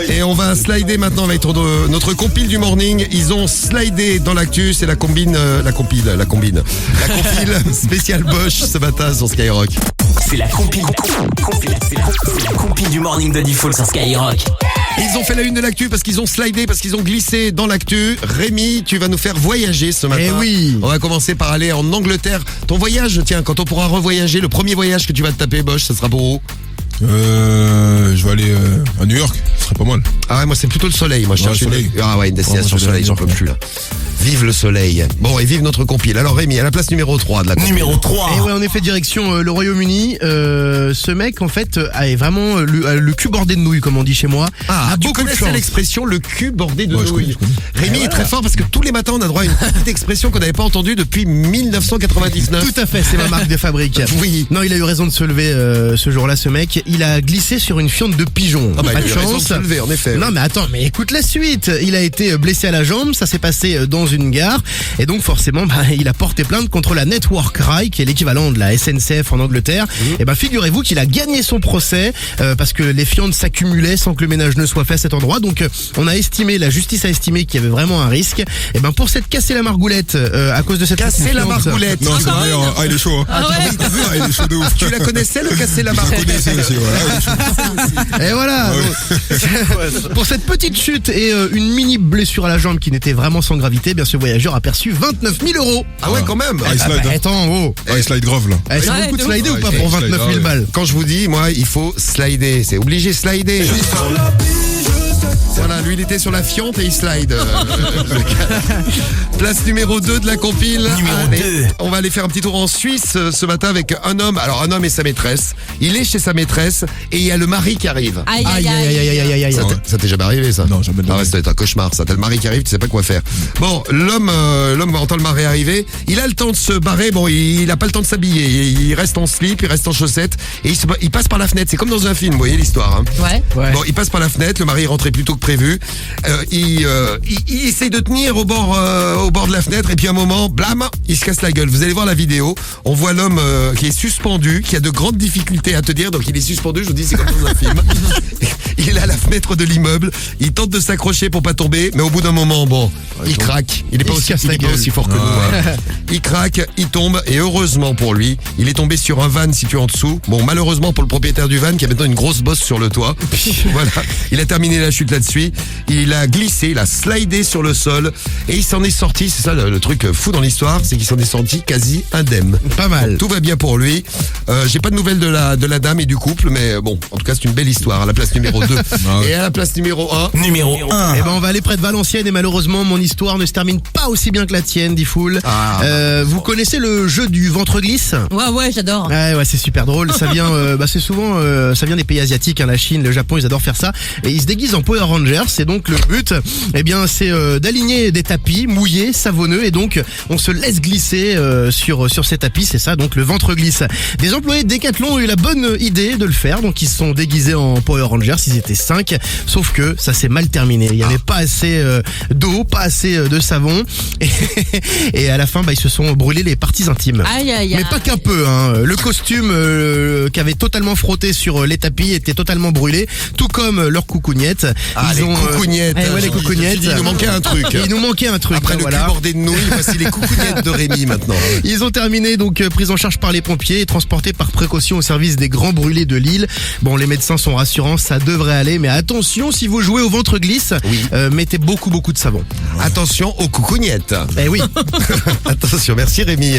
Et on va slider maintenant avec notre compile du morning. Ils ont slidé dans l'actu, c'est la compile spéciale Bosch ce matin sur Skyrock. C'est la compile du morning de Diffoul sur Skyrock. Ils ont fait la une de l'actu parce qu'ils ont slidé, parce qu'ils ont glissé dans l'actu. Rémi, tu vas nous faire voyager ce matin. Eh oui. On va commencer par aller en Angleterre. Ton voyage, tiens, quand on pourra revoyager, le premier voyage que tu vas te taper, Bosch, ça sera pour où? Je vais aller à New York, ce serait pas mal. Ah ouais, moi c'est plutôt le soleil. Moi je cherche une destination soleil, j'en peux plus là. Vive le soleil. Bon, et vive notre compile. Alors Rémi, à la place numéro 3 de la compile. Numéro 3. Et ouais, on est fait direction le Royaume-Uni. Ce mec, en fait, a vraiment le cul bordé de nouilles, comme on dit chez moi. Ah, a tu beaucoup de connaissais chance. l'expression le cul bordé de Ouais, je nouilles. connais. Rémi est très fort parce que tous les matins on a droit à une petite expression qu'on n'avait pas entendue depuis 1999. Tout à fait, c'est ma marque de fabrique. Oui. Non, il a eu raison de se lever ce jour-là, ce mec. Il a glissé sur une fiente de pigeon. Ah bah, Pas il de a eu raison de chance. se lever, en effet. Non, mais attends, mais écoute la suite. Il a été blessé à la jambe, ça s'est passé dans une gare. Et donc, forcément, il a porté plainte contre la Network Rail, qui est l'équivalent de la SNCF en Angleterre. Et figurez-vous qu'il a gagné son procès parce que les fientes s'accumulaient sans que le ménage ne soit fait à cet endroit. Donc, la justice a estimé qu'il y avait vraiment un risque. Et pour s'être cassé la margoulette à cause de cette Casser la fiente- margoulette. Non, c'est d'ailleurs, il est chaud. Hein. Il est chaud de ouf. Tu la connaissais, le casser la Je margoulette? connaissais aussi, voilà. Il est chaud. Et voilà. Donc, pour cette petite chute et une mini blessure à la jambe qui n'était vraiment sans gravité, ce voyageur a perçu 29 000 €. Ah ouais, quand même. Ah, il slide. Hein. Attends, oh. Ah, il slide grave là. Ça vaut le coup de slider ou pas Ouais, pour il slide, 29 000 balles? Quand je vous dis, moi, il faut slider. C'est obligé, slider. Voilà, lui, il était sur la fiente et il slide. Place numéro 2 de la compile. Numéro Allez, 2. on va aller faire un petit tour en Suisse ce matin avec un homme. Alors, un homme et sa maîtresse. Il est chez sa maîtresse et il y a le mari qui arrive. Aïe, Aïe, aïe, aïe, aïe, aïe, aïe. Ça t'est jamais arrivé, ça? Non, jamais de la Ah ouais, vie. ça doit être un cauchemar, ça. T'as le mari qui arrive, tu sais pas quoi faire. Bon, l'homme entend le mari arriver. Il a le temps de se barrer. Bon, il a pas le temps de s'habiller. Il reste en slip, il reste en chaussettes et il passe par la fenêtre. C'est comme dans un film, vous voyez l'histoire. Hein. Ouais. Ouais. Bon, il passe par la fenêtre. Le mari est rentré plus tôt que prévu. Il essaye de tenir au bord de la fenêtre et puis à un moment, blam, il se casse la gueule. Vous allez voir la vidéo. On voit l'homme qui est suspendu, qui a de grandes difficultés à tenir. Donc il est suspendu. Je vous dis, c'est comme dans un film. Il est à la fenêtre de l'immeuble. Il tente de s'accrocher pour pas tomber, mais au bout d'un moment, il craque. Il est pas Il se casse la pas gueule. aussi fort que nous. Hein. Il craque, il tombe et heureusement pour lui, il est tombé sur un van situé en dessous. Bon, malheureusement pour le propriétaire du van qui a maintenant une grosse bosse sur le toit. Voilà, il a terminé la chute là-dessus. Il a glissé, il a slidé sur le sol et il s'en est sorti. C'est ça le truc fou dans l'histoire, c'est qu'il s'en est sorti quasi indemne. Pas mal. Donc, tout va bien pour lui. J'ai pas de nouvelles de la dame et du couple, mais bon, en tout cas c'est une belle histoire. À la place numéro 2 ouais. et à la place numéro 1. Numéro 1. On va aller près de Valenciennes et malheureusement mon histoire ne se termine pas aussi bien que la tienne, Diffoul. Vous connaissez le jeu du ventre glisse? Ouais, j'adore. Ouais, c'est super drôle. Ça vient, c'est souvent, ça vient des pays asiatiques, hein, la Chine, le Japon, ils adorent faire ça. Et ils se déguisent en Power Rangers. Et donc le but, c'est d'aligner des tapis mouillés, savonneux, et donc on se laisse glisser sur ces tapis. C'est ça, donc le ventre glisse. Des employés de Decathlon ont eu la bonne idée de le faire, donc ils se sont déguisés en Power Rangers. Ils étaient 5, sauf que ça s'est mal terminé. Il y avait pas assez d'eau, pas assez de savon, et à la fin, ils se sont brûlés les parties intimes. Aïe, aïe, aïe. Mais pas qu'un peu, hein. Le costume qui avait totalement frotté sur les tapis était totalement brûlé, tout comme leurs coucougnettes. Les coucougnettes. Les coucougnettes. Il nous manquait un truc. Il nous manquait un truc. Après le cul bordé de nouilles, voici les coucougnettes de Rémi maintenant. Ils ont terminé, donc pris en charge par les pompiers et transportés par précaution au service des grands brûlés de Lille. Bon, les médecins sont rassurants, ça devrait aller, mais attention, si vous jouez au ventre glisse, mettez beaucoup de savon. Attention aux coucougnettes. Eh oui. Attention, merci Rémi.